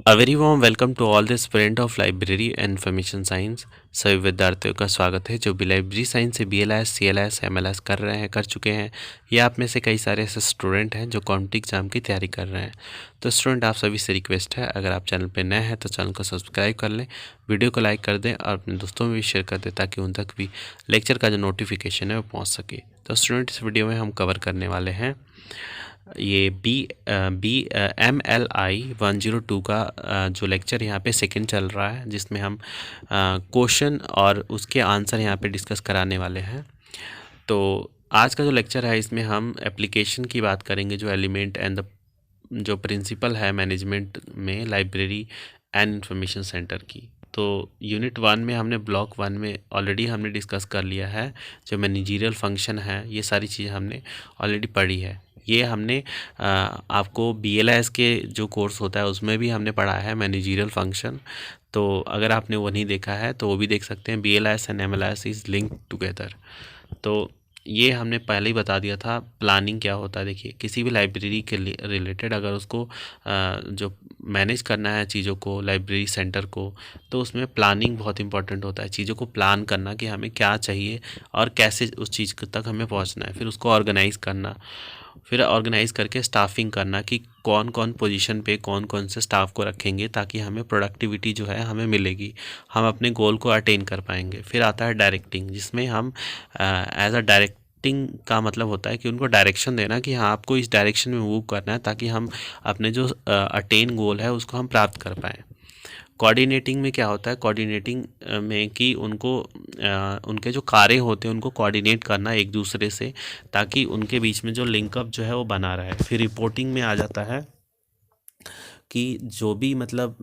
A very warm welcome to all the student of library and information science. सभी विद्यार्थियों का स्वागत है जो भी लाइब्रेरी साइंस से BLS, CLS, MLS कर रहे हैं, कर चुके हैं, या आप में से कई सारे ऐसे स्टूडेंट हैं जो कॉम्पिटिटिव एग्जाम की तैयारी कर रहे हैं। तो स्टूडेंट, आप सभी से रिक्वेस्ट है, अगर आप चैनल पर नए हैं तो चैनल को सब्सक्राइब कर लें, वीडियो को लाइक कर दें और अपने दोस्तों में भी शेयर कर दें ताकि उन तक भी लेक्चर का जो नोटिफिकेशन है वो पहुँच सके। तो स्टूडेंट, इस वीडियो में हम कवर करने वाले हैं ये MLI 102 का जो लेक्चर यहाँ पे सेकंड चल रहा है, जिसमें हम क्वेश्चन और उसके आंसर यहाँ पे डिस्कस कराने वाले हैं। तो आज का जो लेक्चर है इसमें हम एप्लीकेशन की बात करेंगे, जो एलिमेंट एंड द जो प्रिंसिपल है मैनेजमेंट में लाइब्रेरी एंड इंफॉर्मेशन सेंटर की। तो यूनिट 1 में हमने ब्लॉक 1 में ऑलरेडी हमने डिस्कस कर लिया है, जो मैनेजरियल फंक्शन है, ये सारी चीज़ें हमने ऑलरेडी पढ़ी है। ये हमने आपको BLS के जो कोर्स होता है उसमें भी हमने पढ़ा है मैनेजरियल फंक्शन। तो अगर आपने वो नहीं देखा है तो वो भी देख सकते हैं। BLS and MLS is link together. तो ये हमने पहले ही बता दिया था प्लानिंग क्या होता है। देखिए, किसी भी लाइब्रेरी के रिलेटेड अगर उसको जो मैनेज करना है चीज़ों को, लाइब्रेरी सेंटर को, तो उसमें प्लानिंग बहुत इंपॉर्टेंट होता है। चीज़ों को प्लान करना कि हमें क्या चाहिए और कैसे उस चीज़ तक हमें पहुंचना है, फिर उसको ऑर्गेनाइज़ करना, फिर ऑर्गेनाइज़ करके स्टाफिंग करना कि कौन कौन पोजीशन पे कौन कौन से स्टाफ को रखेंगे ताकि हमें प्रोडक्टिविटी जो है हमें मिलेगी, हम अपने गोल को अटेन कर पाएंगे। फिर आता है डायरेक्टिंग, जिसमें हम एज अ डायरेक्टिंग का मतलब होता है कि उनको डायरेक्शन देना कि हाँ, आपको इस डायरेक्शन में मूव करना है ताकि हम अपने जो अटेन गोल है उसको हम प्राप्त कर पाएँ। कोऑर्डिनेटिंग में क्या होता है, कोऑर्डिनेटिंग में कि उनको उनके जो कार्य होते हैं उनको कोऑर्डिनेट करना एक दूसरे से, ताकि उनके बीच में जो लिंकअप जो है वो बना रहे। फिर रिपोर्टिंग में आ जाता है कि जो भी मतलब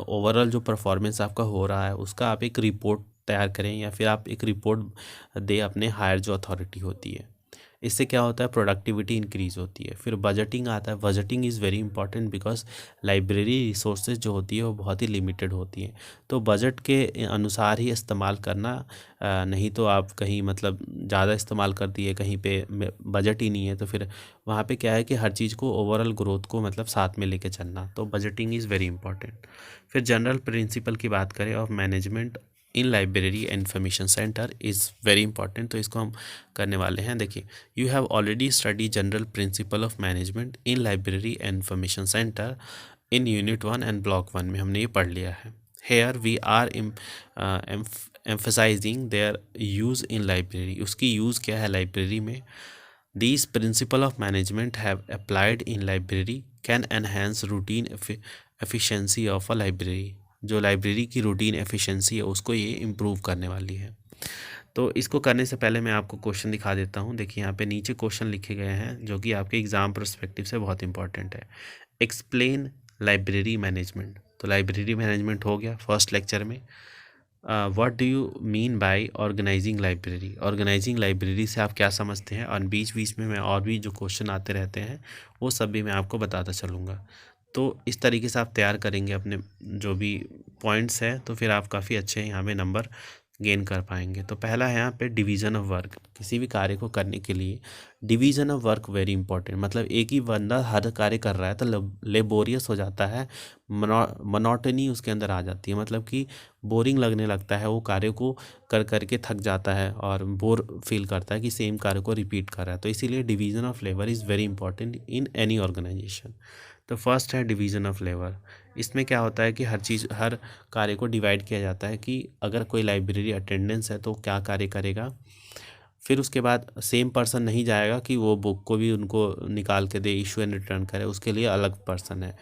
ओवरऑल जो परफॉर्मेंस आपका हो रहा है उसका आप एक रिपोर्ट तैयार करें, या फिर आप एक रिपोर्ट दें अपने हायर जो अथॉरिटी होती है। इससे क्या होता है, प्रोडक्टिविटी इंक्रीज़ होती है। फिर बजटिंग आता है। Budgeting is very important because library resources जो होती है वो बहुत ही लिमिटेड होती है, तो बजट के अनुसार ही इस्तेमाल करना। नहीं तो आप कहीं मतलब ज़्यादा इस्तेमाल कर दिए, कहीं पे बजट ही नहीं है, तो फिर वहाँ पे क्या है कि हर चीज़ को ओवरऑल ग्रोथ को मतलब साथ में लेके चलना। तो बजटिंग इज़ वेरी इंपॉर्टेंट। फिर जनरल प्रिंसिपल की बात करें of management in library and information centre is very important, तो इसको हम करने वाले हैं। देखिए, you have already study general principle of management in library and information centre in unit 1 and block 1 में हमने ये पढ़ लिया है। Here we are emphasising their use in library. उसकी यूज़ क्या है लाइब्रेरी में। These principal of management have applied in library can enhance routine efficiency of a library. जो लाइब्रेरी की रूटीन एफिशिएंसी है उसको ये इम्प्रूव करने वाली है। तो इसको करने से पहले मैं आपको क्वेश्चन दिखा देता हूँ। देखिए, यहाँ पे नीचे क्वेश्चन लिखे गए हैं जो कि आपके एग्जाम पर्सपेक्टिव से बहुत इंपॉर्टेंट है। Explain library management. तो लाइब्रेरी मैनेजमेंट हो गया फर्स्ट लेक्चर में। What do you mean by organising library. Organising library से आप क्या समझते हैं, और बीच बीच में मैं और भी जो क्वेश्चन आते रहते हैं वो सब भी मैं आपको बताता चलूँगा। तो इस तरीके से आप तैयार करेंगे अपने जो भी पॉइंट्स हैं, तो फिर आप काफ़ी अच्छे यहाँ पे नंबर गेन कर पाएंगे। तो पहला है यहाँ पे डिवीज़न ऑफ वर्क। किसी भी कार्य को करने के लिए division of work very important. मतलब एक ही बंदा हर कार्य कर रहा है तो लेबोरियस हो जाता है, मोनोटनी उसके अंदर आ जाती है, मतलब कि बोरिंग लगने लगता है, वो कार्य को कर करके थक जाता है और बोर फील करता है कि सेम कार्य को रिपीट कर रहा है। तो इसीलिए division of labour is very important in any organisation. तो फर्स्ट है डिवीज़न ऑफ लेबर। इसमें क्या होता है कि हर कार्य को डिवाइड किया जाता है कि अगर कोई लाइब्रेरी अटेंडेंस है तो क्या कार्य करेगा। फिर उसके बाद सेम पर्सन नहीं जाएगा कि वो बुक को भी उनको निकाल के दे, इशू एंड रिटर्न करे, उसके लिए अलग पर्सन है।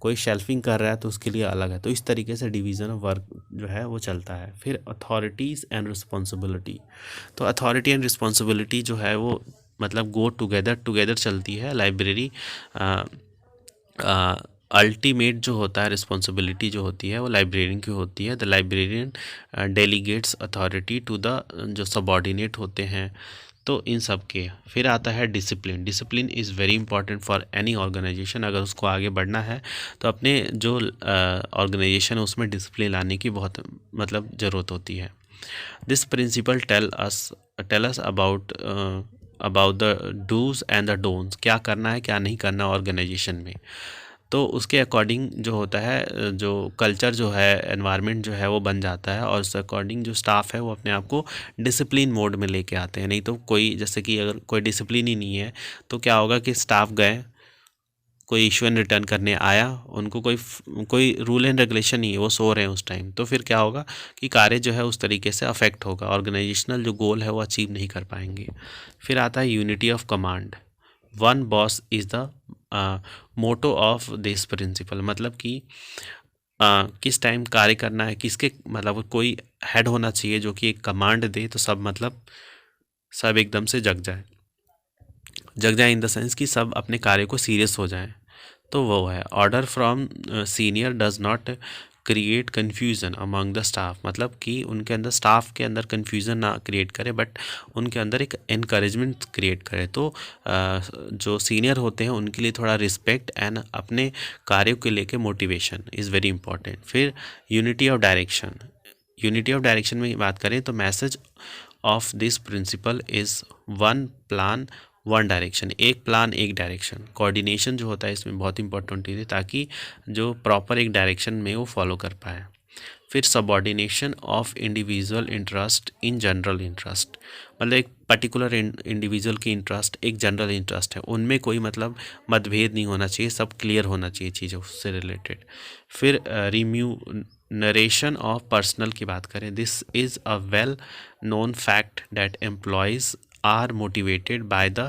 कोई शेल्फिंग कर रहा है तो उसके लिए अलग है। तो इस तरीके से डिवीज़न ऑफ वर्क जो है वो चलता है। फिर अथॉरिटीज़ एंड रिस्पॉन्सिबिलिटी। तो अथॉरिटी एंड रिस्पॉन्सिबिलिटी जो है वो मतलब गो टुगेदर चलती है। लाइब्रेरी अल्टीमेट जो होता है रिस्पॉन्सिबिलिटी जो होती है वो लाइब्रेरियन की होती है। The librarian delegates authority to the जो सबॉर्डिनेट होते हैं। तो इन सब के फिर आता है discipline. Discipline is very important for any organisation. अगर उसको आगे बढ़ना है तो अपने जो ऑर्गेनाइजेशन है उसमें डिसिप्लिन लाने की बहुत मतलब ज़रूरत होती है। This principle tell us about the dos and the don'ts. क्या करना है क्या नहीं करना ऑर्गेनाइजेशन में। तो उसके अकॉर्डिंग जो होता है, जो कल्चर जो है, एनवायरनमेंट जो है वो बन जाता है, और उस अकॉर्डिंग जो स्टाफ है वो अपने आप को डिसिप्लिन मोड में लेके आते हैं। नहीं तो कोई, जैसे कि अगर कोई डिसिप्लिन ही नहीं है तो क्या होगा कि स्टाफ गए, कोई इश्यूएंट रिटर्न करने आया, उनको कोई रूल एंड रेगुलेशन नहीं है, वो सो रहे हैं उस टाइम, तो फिर क्या होगा कि कार्य जो है उस तरीके से अफेक्ट होगा, ऑर्गेनाइजेशनल जो गोल है वो अचीव नहीं कर पाएंगे। फिर आता है unity of command. One boss is the motto of this principle, मतलब कि किस टाइम कार्य करना है, किसके मतलब कोई हेड होना चाहिए जो कि एक कमांड दे, तो सब मतलब सब एकदम से जग जाए इन द सेंस कि सब अपने कार्य को सीरियस हो जाएं। तो वो है order from senior does not create confusion among the staff, मतलब कि उनके अंदर, स्टाफ के अंदर कन्फ्यूज़न ना क्रिएट करे, बट उनके अंदर एक इनकरेजमेंट क्रिएट करे। तो जो सीनियर होते हैं उनके लिए थोड़ा रिस्पेक्ट एंड अपने कार्यों के लेके मोटिवेशन इज़ वेरी इंपॉर्टेंट। फिर unity of direction. Unity of direction में बात करें तो message of this principle is one plan one direction, एक प्लान एक डायरेक्शन। कोऑर्डिनेशन जो होता है इसमें बहुत इंपॉर्टेंट है, ताकि जो प्रॉपर एक डायरेक्शन में वो फॉलो कर पाए। फिर subordination of individual interest in general interest, मतलब एक पर्टिकुलर इंडिविजुअल की इंटरेस्ट एक जनरल इंटरेस्ट है, उनमें कोई मतलब मतभेद नहीं होना चाहिए, सब क्लियर होना चाहिए चीज़ों से रिलेटेड। फिर रिम्यूनरेशन ऑफ पर्सनल की बात करें, this is a well known fact that employees are motivated by the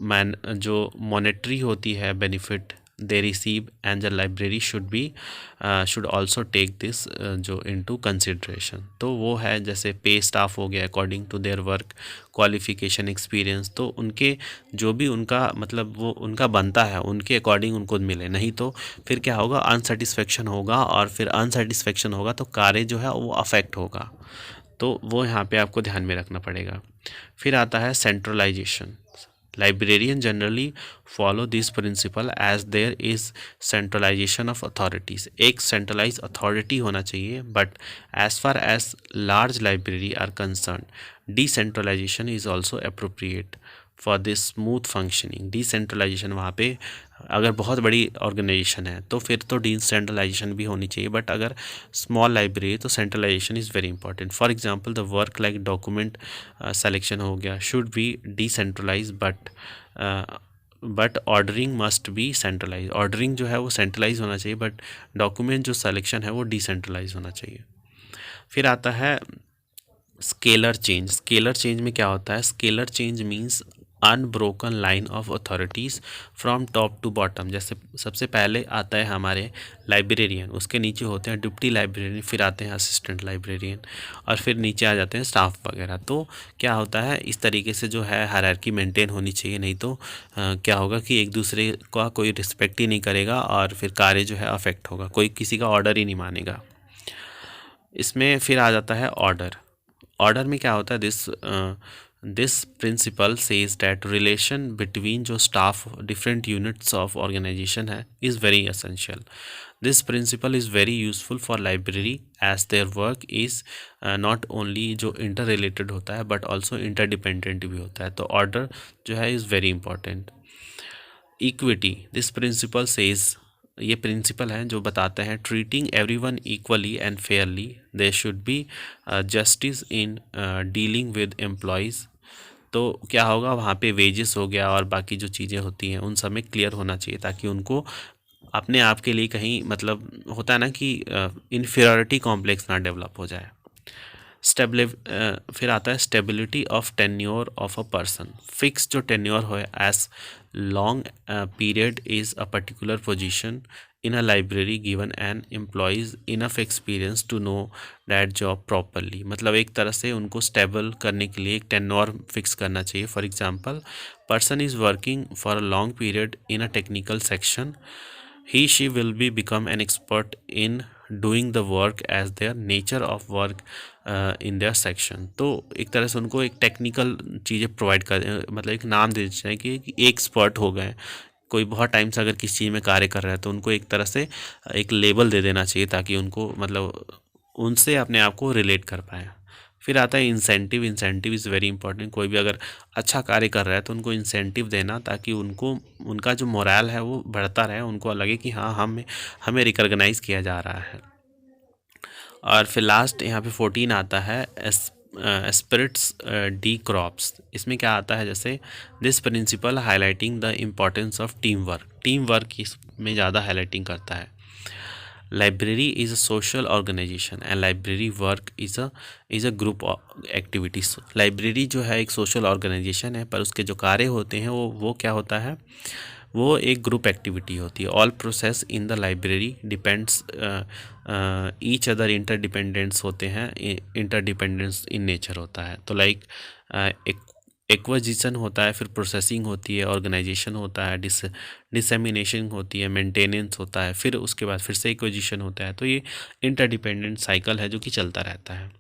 man, जो मॉनेटरी होती है benefit they receive, and the library should also take this जो इनटू कंसिडरेशन। तो वो है जैसे पे स्टाफ हो गया according to their work qualification experience, तो उनके जो भी उनका मतलब वो उनका बनता है उनके अकॉर्डिंग उनको मिले, नहीं तो फिर क्या होगा, अनसेटिस्फेक्शन होगा, और फिर अनसेटिस्फेक्शन होगा तो कार्य जो है वो अफेक्ट होगा। तो वो यहाँ पे आपको ध्यान में रखना पड़ेगा। फिर आता है centralisation. Librarian generally follow this principle as there is centralisation of authorities, एक सेंट्रलाइज अथॉरिटी होना चाहिए, but as far as large library are concern decentralisation is also appropriate for this smooth functioning. Decentralisation वहाँ पे अगर बहुत बड़ी organisation है तो फिर तो डिसेंट्रलाइजेशन भी होनी चाहिए, बट अगर स्मॉल लाइब्रेरी तो centralisation is very important. For example the work like document selection हो गया should be decentralise, but ordering must be centralise. Ordering जो है वो सेंट्रलाइज होना चाहिए, बट डॉक्यूमेंट जो सेलेक्शन है वो डिसेंट्रलाइज होना चाहिए। फिर आता है स्केलर चेंज। स्केलर चेंज में क्या होता है, scalar chain means unbroken line of authorities from top to bottom. जैसे सबसे पहले आता है हमारे लाइब्रेरियन, उसके नीचे होते हैं डिप्टी लाइब्रेरियन, फिर आते हैं असिस्टेंट लाइब्रेरियन, और फिर नीचे आ जाते हैं स्टाफ वगैरह। तो क्या होता है, इस तरीके से जो है हायरार्की मेंटेन होनी चाहिए, नहीं तो क्या होगा कि एक दूसरे का कोई रिस्पेक्ट ही नहीं करेगा, और फिर कार्य जो है अफेक्ट होगा, कोई किसी का ऑर्डर ही नहीं मानेगा। इसमें फिर आ जाता है ऑर्डर। ऑर्डर में क्या होता है, this principle says that relation between जो staff different units of organization है is very essential. This principle is very useful for library as their work is not only जो इंटर रिलेटेड होता है but also interdependent भी होता है। तो order जो है is very important. Equity, this principle says, ये प्रिंसिपल हैं जो बताते हैं treating everyone equally and fairly, there should be justice in dealing with employees. तो क्या होगा, वहाँ पे वेजेस हो गया और बाकी जो चीज़ें होती हैं उन सब में क्लियर होना चाहिए, ताकि उनको अपने आप के लिए कहीं मतलब होता है ना कि इन्फीरियरिटी कॉम्प्लेक्स ना डेवलप हो जाए। फिर आता है stability of tenure of a person. Fix जो टेन्योर हो as long period is a particular position in a library given an employees enough experience to know that job properly, मतलब एक तरह से उनको स्टेबल करने के लिए एक टेन्योर फिक्स करना चाहिए। For example, person is working for a long period in a technical section, he she will be become an expert in doing the work as their nature of work in their section। तो एक तरह से उनको एक technical चीज़ें provide कर, मतलब एक नाम दे देते हैं कि एक्सपर्ट हो गए। कोई बहुत टाइम से अगर किसी चीज़ में कार्य कर रहा है तो उनको एक तरह से एक लेबल दे देना चाहिए, ताकि उनको मतलब उनसे अपने आप को रिलेट कर पाए। फिर आता है incentive. Incentive is very important. कोई भी अगर अच्छा कार्य कर रहा है तो उनको इंसेंटिव देना, ताकि उनको उनका जो मोरल है वो बढ़ता रहे, उनको लगे कि हाँ हमें रिकॉग्नाइज़ किया जा रहा है। और फिर लास्ट यहाँ पे 14 आता है स्पिरिट्स डी क्रॉप्स। इसमें क्या आता है, जैसे this principle highlighting the importance of team work. Team work इसमें ज़्यादा हाईलाइटिंग करता है। Library is a social organisation and library work is a group activities. Library जो है एक सोशल ऑर्गेनाइजेशन है, पर उसके जो कार्य होते हैं वो क्या होता है, वो एक ग्रुप एक्टिविटी होती है। All process in the library depends each other, interdependence होते हैं, इंटरडिपेंडेंस इन नेचर होता है। तो लाइक एक एक्विजिशन होता है, फिर प्रोसेसिंग होती है, ऑर्गेनाइजेशन होता है, डिसेमिनेशन होती है, मेंटेनेंस होता है, फिर उसके बाद फिर से एक्विजिशन होता है। तो ये इंटरडिपेंडेंट साइकिल है जो कि चलता रहता है।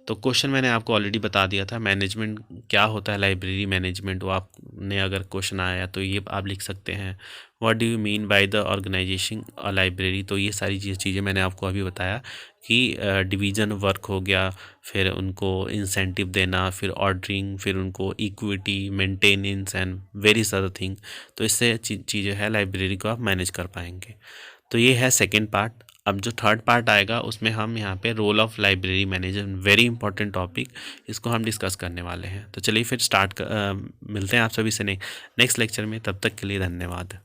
तो क्वेश्चन मैंने आपको ऑलरेडी बता दिया था, मैनेजमेंट क्या होता है, लाइब्रेरी मैनेजमेंट। वो आपने अगर क्वेश्चन आया तो ये आप लिख सकते हैं, what do you mean by the organisation a library. तो ये सारी चीज़ें मैंने आपको अभी बताया कि डिवीज़न वर्क हो गया, फिर उनको इंसेंटिव देना, फिर ऑर्डरिंग, फिर उनको equity, maintenance and various other thing. तो इससे चीज़ें है लाइब्रेरी को आप मैनेज कर पाएंगे। तो ये है सेकेंड पार्ट। अब जो थर्ड पार्ट आएगा उसमें हम यहाँ पे role of library manager, very important topic, इसको हम डिस्कस करने वाले हैं। तो चलिए फिर मिलते हैं आप सभी से नेक्स्ट लेक्चर में। तब तक के लिए धन्यवाद।